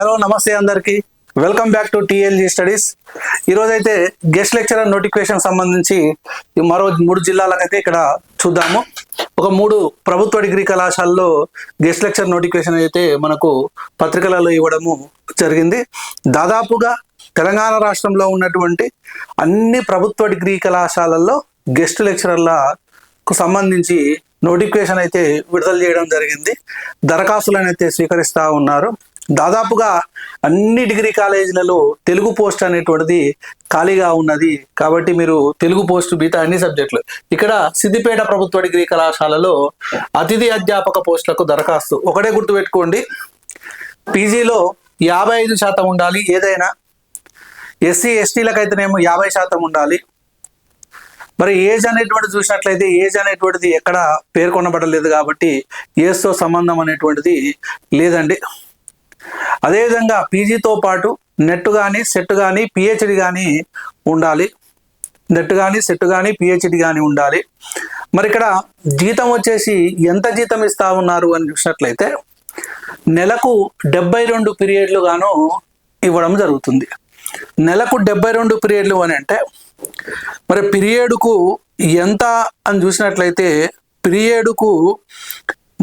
Hello నమస్తే అందరికి welcome back to TLG studies. ఈరోజైతే గెస్ట్ లెక్చరర్ నోటిఫికేషన్ సంబంధించి మరో 3 జిల్లాలకైతే ఇక్కడ చూద్దాము. ఒక 3 ప్రభుత్వ డిగ్రీ కళాశాలలో గెస్ట్ లెక్చర్ నోటిఫికేషన్ అయితే మనకు పత్రికలలో ఇవ్వడము జరిగింది. దాదాపుగా తెలంగాణ రాష్ట్రంలో ఉన్నటువంటి అన్ని ప్రభుత్వ డిగ్రీ కళాశాలల్లో గెస్ట్ లెక్చరర్లకు సంబంధించి నోటిఫికేషన్ అయితే విడుదల చేయడం జరిగింది. దరఖాస్తులను అయితే స్వీకరిస్తూ ఉన్నారు. దాదాపుగా అన్ని డిగ్రీ కాలేజీలలో తెలుగు పోస్ట్ అనేటువంటిది ఖాళీగా ఉన్నది. కాబట్టి మీరు తెలుగు పోస్ట్ మిగతా అన్ని సబ్జెక్టులు ఇక్కడ సిద్దిపేట ప్రభుత్వ డిగ్రీ కళాశాలలో అతిథి అధ్యాపక పోస్టులకు దరఖాస్తు ఒకటే గుర్తుపెట్టుకోండి. పీజీలో 55% ఉండాలి. ఏదైనా ఎస్సీ ఎస్టీలకైతేనేమో 50% ఉండాలి. మరి ఏజ్ అనేటువంటిది చూసినట్లయితే ఏజ్ అనేటువంటిది ఎక్కడ పేర్కొనబడలేదు కాబట్టి ఏజ్తో సంబంధం అనేటువంటిది లేదండి. అదేవిధంగా పీజీతో పాటు నెట్ కానీ సెట్ కానీ పిహెచ్డి కానీ ఉండాలి. నెట్ కానీ సెట్ కానీ పిహెచ్డి కానీ ఉండాలి. మరి ఇక్కడ జీతం వచ్చేసి ఎంత జీతం ఇస్తా ఉన్నారు అని చూసినట్లయితే నెలకు 72 పీరియడ్లు గాను ఇవ్వడం జరుగుతుంది. నెలకు 72 పీరియడ్లు అని అంటే మరి పీరియడ్కు ఎంత అని చూసినట్లయితే పీరియడ్కు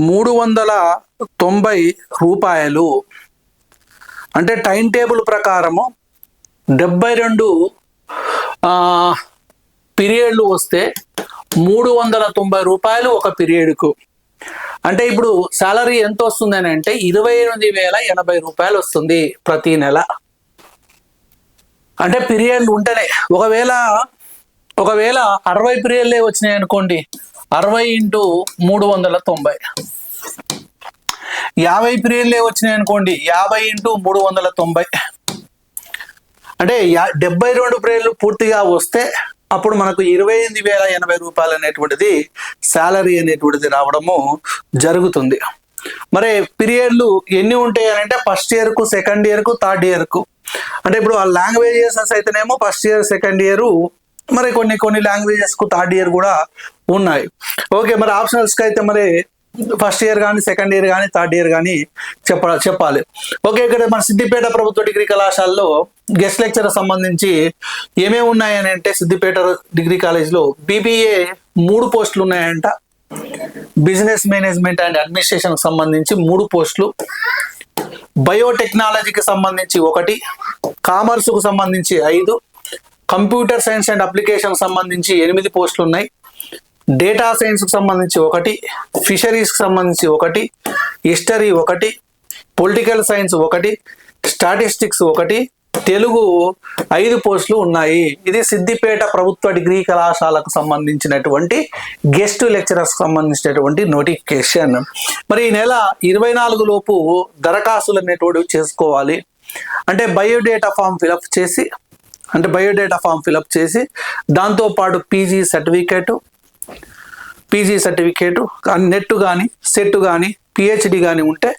390 రూపాయలు. అంటే టైం టేబుల్ ప్రకారము 72 పీరియడ్లు వస్తే 390 రూపాయలు ఒక పీరియడ్కు. అంటే ఇప్పుడు శాలరీ ఎంత వస్తుంది అని అంటే 28,080 రూపాయలు వస్తుంది ప్రతి నెల. అంటే పీరియడ్లు ఉంటేనే ఒకవేళ 60 పీరియడ్లే వచ్చినాయి అనుకోండి, 60 × 390. 50 పీరియడ్లే వచ్చినాయి అనుకోండి, 50 × 390. అంటే 72 పీరియడ్లు పూర్తిగా వస్తే అప్పుడు మనకు 28,080 రూపాయలు అనేటువంటిది శాలరీ అనేటువంటిది రావడము జరుగుతుంది. మరి పీరియడ్లు ఎన్ని ఉంటాయి అని అంటే ఫస్ట్ ఇయర్కు, సెకండ్ ఇయర్కు, థర్డ్ ఇయర్కు. అంటే ఇప్పుడు ఆ లాంగ్వేజెస్ అయితేనేమో ఫస్ట్ ఇయర్, సెకండ్ ఇయర్, మరి కొన్ని లాంగ్వేజెస్కు థర్డ్ ఇయర్ కూడా ఉన్నాయి. ఓకే, మరి ఆప్షనల్స్కి అయితే మరి ఫస్ట్ ఇయర్ కానీ, సెకండ్ ఇయర్ కానీ, థర్డ్ ఇయర్ కానీ చెప్పాలి. ఓకే, ఇక్కడ మన సిద్దిపేట ప్రభుత్వ డిగ్రీ కళాశాలలో గెస్ట్ లెక్చర్ సంబంధించి ఏమేమి ఉన్నాయని అంటే సిద్దిపేట డిగ్రీ కాలేజ్లో బీబీఏ 3 పోస్టులు ఉన్నాయంట. బిజినెస్ మేనేజ్మెంట్ అండ్ అడ్మినిస్ట్రేషన్కి సంబంధించి 3 పోస్టులు, బయోటెక్నాలజీకి సంబంధించి 1, కామర్స్కు సంబంధించి 5, కంప్యూటర్ సైన్స్ అండ్ అప్లికేషన్ సంబంధించి 8 పోస్టులు ఉన్నాయి, డేటా సైన్స్కి సంబంధించి 1, ఫిషరీస్కి సంబంధించి 1, history 1, political science 1, statistics 1, Telugu 5 పోస్టులు ఉన్నాయి. ఇది సిద్దిపేట ప్రభుత్వ డిగ్రీ కళాశాలకు సంబంధించినటువంటి గెస్ట్ లెక్చరర్స్ సంబంధించినటువంటి నోటిఫికేషన్. మరి ఈ నెల 24 లోపు దరఖాస్తులు అనేటువంటి చేసుకోవాలి. అంటే బయోడేటా ఫామ్ ఫిలప్ చేసి దాంతోపాటు పీజీ సర్టిఫికేటు నెట్ కానీ సెట్ కానీ పిహెచ్డి కానీ ఉంటే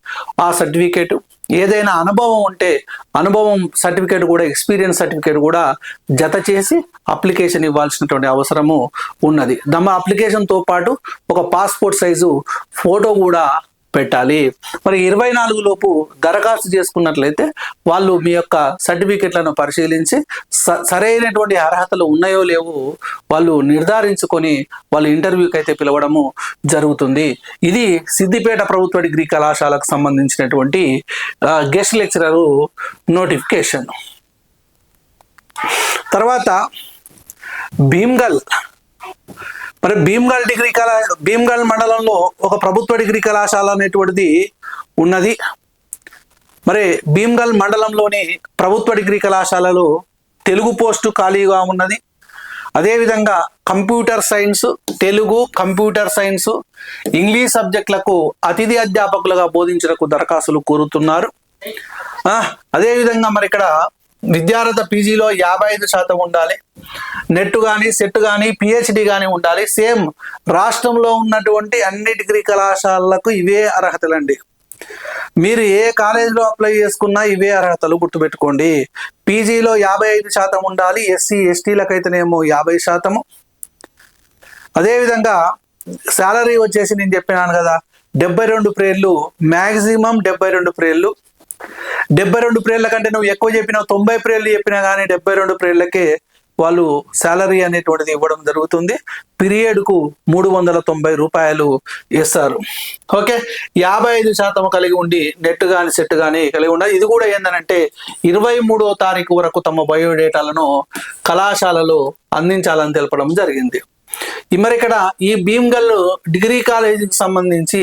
ఆ సర్టిఫికేటు, ఏదైనా అనుభవం ఉంటే అనుభవం సర్టిఫికేట్ కూడా, ఎక్స్పీరియన్స్ సర్టిఫికేట్ కూడా జత చేసి అప్లికేషన్ ఇవ్వాల్సినటువంటి అవసరము ఉన్నది. అప్లికేషన్తో పాటు ఒక పాస్పోర్ట్ సైజు ఫోటో కూడా పెట్టాలి. మరి 24 లోపు దరఖాస్తు చేసుకున్నట్లయితే వాళ్ళు మీ యొక్క సర్టిఫికెట్లను పరిశీలించి సరైనటువంటి అర్హతలు ఉన్నాయో లేవో వాళ్ళు నిర్ధారించుకొని వాళ్ళు ఇంటర్వ్యూకి అయితే పిలవడము జరుగుతుంది. ఇది సిద్దిపేట ప్రభుత్వ డిగ్రీ కళాశాలకు సంబంధించినటువంటి గెస్ట్ లెక్చరర్ నోటిఫికేషన్. తర్వాత భీమ్గల్ మండలంలో ఒక ప్రభుత్వ డిగ్రీ కళాశాల అనేటువంటిది ఉన్నది. మరి భీమ్గల్ మండలంలోని ప్రభుత్వ డిగ్రీ కళాశాలలో తెలుగు పోస్టు ఖాళీగా ఉన్నది. అదేవిధంగా computer science, Telugu, computer science, English సబ్జెక్టులకు అతిథి అధ్యాపకులుగా బోధించడానికి దరఖాస్తులు కోరుతున్నారు. అదేవిధంగా మరి ఇక్కడ విద్యార్థి పీజీలో 55% ఉండాలి. నెట్ కానీ సెట్ కానీ పిహెచ్డి కానీ ఉండాలి. సేమ్ రాష్ట్రంలో ఉన్నటువంటి అన్ని డిగ్రీ కళాశాలలకు ఇవే అర్హతలండి. మీరు ఏ కాలేజీలో అప్లై చేసుకున్నా ఇవే అర్హతలు గుర్తుపెట్టుకోండి. పీజీలో 55% ఉండాలి. ఎస్సీ ఎస్టీలకైతేనేమో 50%. అదేవిధంగా శాలరీ వచ్చేసి నేను చెప్పినాను కదా 72 ప్రేర్లు, మ్యాక్సిమం 72 ప్రేర్లు. 72 ప్రేళ్ల కంటే నువ్వు ఎక్కువ చెప్పినా 90 ప్రేళ్లు చెప్పినా కానీ 72 ప్రేళ్లకే వాళ్ళు శాలరీ అనేటువంటిది ఇవ్వడం జరుగుతుంది. పీరియడ్కు 390 రూపాయలు ఇస్తారు. ఓకే, 55% కలిగి ఉండి నెట్ కానీ సెట్ కానీ కలిగి ఉండాలి. ఇది కూడా ఏంటంటే 23వ తారీఖు వరకు తమ బయోడేటాలను కళాశాలలో అందించాలని తెలపడం జరిగింది. మరి ఇక్కడ ఈ భీమ్గల్ డిగ్రీ కాలేజీకి సంబంధించి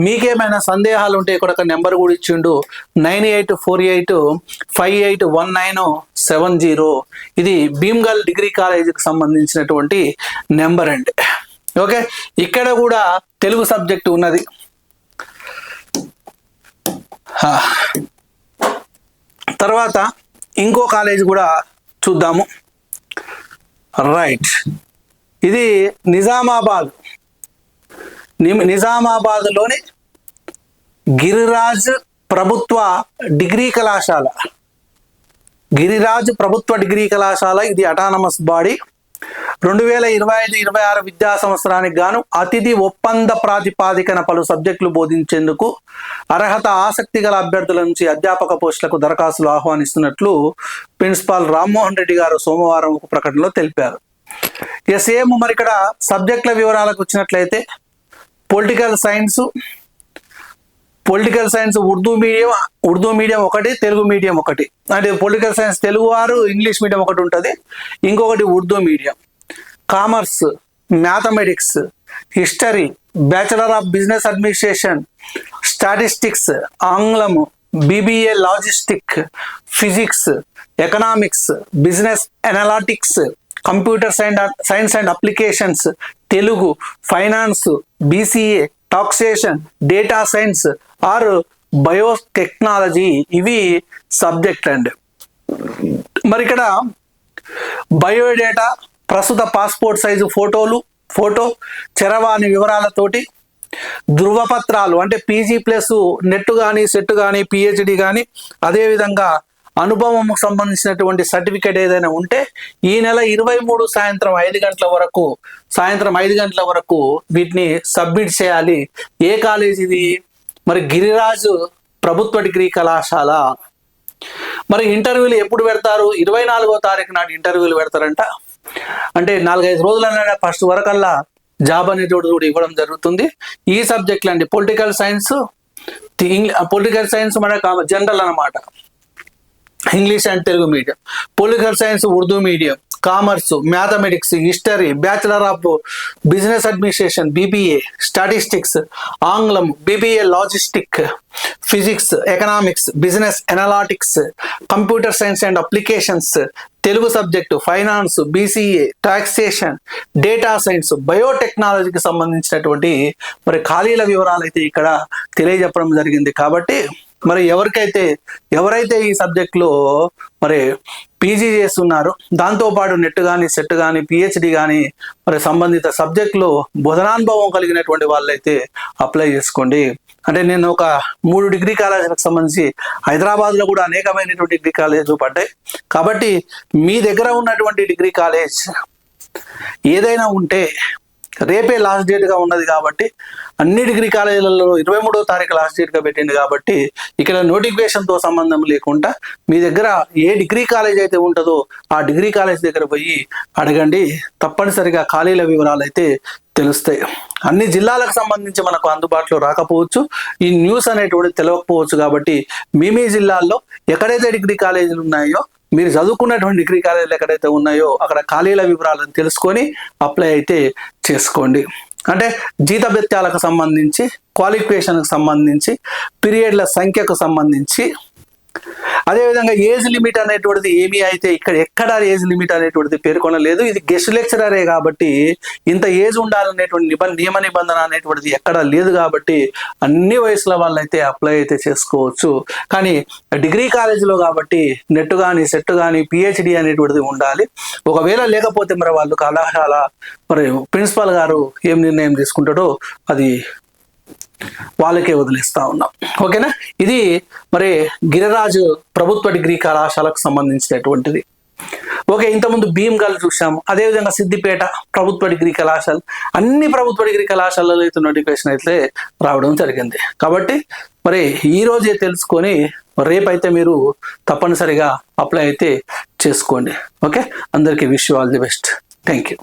మీకేమైనా సందేహాలు ఉంటే ఇక్కడ ఒక నెంబర్ కూడా ఇచ్చిండు, 9848581970. ఇది భీమ్గల్ డిగ్రీ కాలేజీకి సంబంధించినటువంటి నెంబర్ అండి. ఓకే, ఇక్కడ కూడా తెలుగు సబ్జెక్ట్ ఉన్నది. తర్వాత ఇంకో కాలేజ్ కూడా చూద్దాము. రైట్, ఇది నిజామాబాద్లోని గిరిరాజ్ ప్రభుత్వ డిగ్రీ కళాశాల. గిరిరాజ్ ప్రభుత్వ డిగ్రీ కళాశాల ఇది అటానమస్ బాడీ. 2025-26 విద్యా సంవత్సరానికి గాను అతిథి ఒప్పంద ప్రాతిపాదికన పలు సబ్జెక్టులు బోధించేందుకు అర్హత ఆసక్తి గల అభ్యర్థుల నుంచి అధ్యాపక పోస్టులకు దరఖాస్తులు ఆహ్వానిస్తున్నట్లు ప్రిన్సిపాల్ రామ్మోహన్ రెడ్డి గారు సోమవారం ఒక ప్రకటనలో తెలిపారు. సేమ్ మరి ఇక్కడ సబ్జెక్టుల వివరాలకు వచ్చినట్లయితే పొలిటికల్ సైన్స్ ఉర్దూ మీడియం ఒకటి, తెలుగు మీడియం ఒకటి. అంటే పొలిటికల్ సైన్స్ తెలుగు వారు, ఇంగ్లీష్ మీడియం ఒకటి ఉంటుంది, ఇంకొకటి Urdu medium. Commerce, mathematics, history, bachelor of business administration, statistics, ఆంగ్లము, BBA logistic, physics, economics, business analytics, computer science and applications, Telugu, finance, BCA, taxation, data science or biotechnology ఇవి subject అండి. మరి ఇక్కడ biodata, ప్రస్తుత పాస్పోర్ట్ సైజు ఫోటో, చరవాణి వివరాలతోటి ధృవపత్రాలు అంటే PG+ net కానీ set కానీ PhD కానీ, అదేవిధంగా అనుభవం సంబంధించినటువంటి సర్టిఫికేట్ ఏదైనా ఉంటే ఈ నెల 23 సాయంత్రం 5 గంటల వరకు వీటిని సబ్మిట్ చేయాలి. ఏ కాలేజ్ ఇది? మరి గిరిరాజు ప్రభుత్వ డిగ్రీ కళాశాల. మరి ఇంటర్వ్యూలు ఎప్పుడు పెడతారు? 24వ తారీఖు నాడు ఇంటర్వ్యూలు పెడతారంట. అంటే 4-5 రోజులైనా ఫస్ట్ వరకల్లా జాబ్ అనేటువంటి కూడా ఇవ్వడం జరుగుతుంది. ఈ సబ్జెక్టులు అండి పొలిటికల్ సైన్స్ మనకు జనరల్ అన్నమాట, English and Telugu medium. Political science Urdu medium, commerce, mathematics, history, bachelor of business administration BBA, statistics, ఆంగ్లం, BBA logistic, physics, economics, business analytics, computer science and applications, Telugu subject, finance, BCA, taxation, data science, బయోటెక్నాలజీకి సంబంధించినటువంటి మరి ఖాళీల వివరాలు అయితే ఇక్కడ తెలియజెప్పడం జరిగింది. కాబట్టి మరి ఎవరైతే ఈ సబ్జెక్ట్లో మరి PG చేస్తున్నారో, దాంతోపాటు నెట్ కానీ సెట్ కానీ PhD కానీ మరి సంబంధిత సబ్జెక్టులో బోధనానుభవం కలిగినటువంటి వాళ్ళైతే అప్లై చేసుకోండి. అంటే నేను ఒక 3 డిగ్రీ కాలేజీలకు సంబంధించి హైదరాబాద్లో కూడా అనేకమైనటువంటి డిగ్రీ కాలేజీలు పడ్డాయి. కాబట్టి మీ దగ్గర ఉన్నటువంటి డిగ్రీ కాలేజ్ ఏదైనా ఉంటే రేపే లాస్ట్ డేట్గా ఉన్నది కాబట్టి అన్ని డిగ్రీ కాలేజీలలో 23వ తారీఖు లాస్ట్ డేట్గా పెట్టింది కాబట్టి ఇక్కడ నోటిఫికేషన్తో సంబంధం లేకుండా మీ దగ్గర ఏ డిగ్రీ కాలేజ్ అయితే ఉంటుందో ఆ డిగ్రీ కాలేజ్ దగ్గర పోయి అడగండి. తప్పనిసరిగా ఖాళీల వివరాలు అయితే తెలుస్తాయి. అన్ని జిల్లాలకు సంబంధించి మనకు అందుబాటులో రాకపోవచ్చు, ఈ న్యూస్ అనేటువంటి తెలియకపోవచ్చు. కాబట్టి మీ జిల్లాల్లో ఎక్కడైతే డిగ్రీ కాలేజీలు ఉన్నాయో, మీరు చదువుకున్నటువంటి డిగ్రీ కాలేజీలు ఎక్కడైతే ఉన్నాయో అక్కడ ఖాళీల వివరాలను తెలుసుకొని అప్లై అయితే చేసుకోండి. అంటే జీతభత్యాలకు సంబంధించి, క్వాలిఫికేషన్కి సంబంధించి, పీరియడ్ల సంఖ్యకు సంబంధించి, అదేవిధంగా ఏజ్ లిమిట్ అనేటువంటిది ఏమీ అయితే ఎక్కడ ఏజ్ లిమిట్ అనేటువంటిది పేర్కొనలేదు. ఇది గెస్ట్ లెక్చరరే కాబట్టి ఇంత ఏజ్ ఉండాలనేటువంటి నియమ నిబంధన అనేటువంటిది ఎక్కడ లేదు. కాబట్టి అన్ని వయసుల వాళ్ళైతే అప్లై అయితే చేసుకోవచ్చు. కానీ డిగ్రీ కాలేజీలో కాబట్టి నెట్ కానీ సెట్ కానీ PhD అనేటువంటిది ఉండాలి. ఒకవేళ లేకపోతే మరి వాళ్ళు కళాశాల మరి ప్రిన్సిపాల్ గారు ఏం నిర్ణయం తీసుకుంటాడో అది వాళ్ళకే వదిలేస్తా ఉన్నాం. ఓకేనా? ఇది మరి గిరిరాజు ప్రభుత్వ డిగ్రీ కళాశాలకు సంబంధించినటువంటిది. ఓకే, ఇంతకుముందు భీమ్గల్ చూసాము, అదేవిధంగా సిద్దిపేట ప్రభుత్వ డిగ్రీ కళాశాల, అన్ని ప్రభుత్వ డిగ్రీ కళాశాలలో అయితే నోటిఫికేషన్ అయితే రావడం జరిగింది. కాబట్టి మరి ఈ రోజే తెలుసుకొని రేపైతే మీరు తప్పనిసరిగా అప్లై అయితే చేసుకోండి. ఓకే, అందరికీ wish you all the best. Thank you.